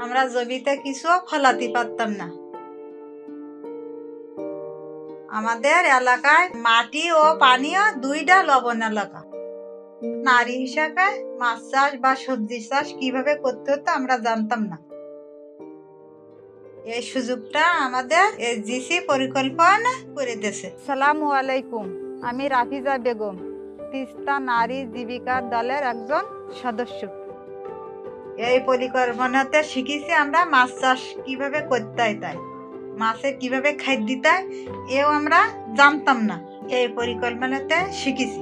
আমরা জমিতে কিছু ফলাতে পারতাম না। আমাদের এলাকায় মাটি ও পানীয় দুইটা লবণ এলাকা। নারী হিসাবে মাছ চাষ বা সবজি চাষ কিভাবে করতে হতো আমরা জানতাম না। এই সুযোগটা আমাদের এসডিজি পরিকল্পনা করে দিয়েছে। আসসালামু আলাইকুম, আমি রাফিজা বেগম, তিস্তা নারী জীবিকা দলের একজন সদস্য। এই পরিকল্পনাতে শিখেছি আমরা মাছ চাষ কিভাবে করতে হয়, তাই মাছে কিভাবে খাদ্য দিতে হয় এও আমরা জানতাম না। এই পরিকল্পনাতে শিখেছি।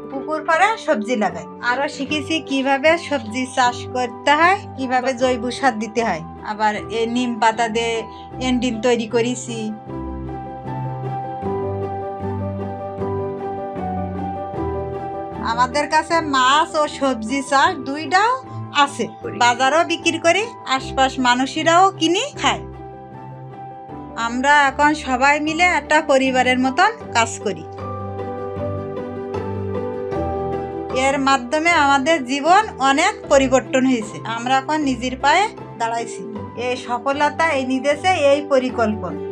পুকুর পাড়ে সবজি লাগাই। আরো শিখেছি কিভাবে সবজি চাষ করতে হয়, কিভাবে জৈব সার দিতে হয়। আবার এই নিম পাতা দিয়ে এন্ডিল তৈরি করেছি। আমাদের কাছে মাছ ও সবজি চাষ দুইটাও আছে, বাজারও বিক্রি করি, আশপাশ মানুষেরাও কিনে খায়। আমরা এখন সবাই মিলে একটা পরিবারের মতন কাজ করি। এর মাধ্যমে আমাদের জীবন অনেক পরিবর্তন হয়েছে। আমরা এখন নিজের পায়ে দাঁড়াইছি। এই সফলতা এনে দিয়েছে এই পরিকল্পনা।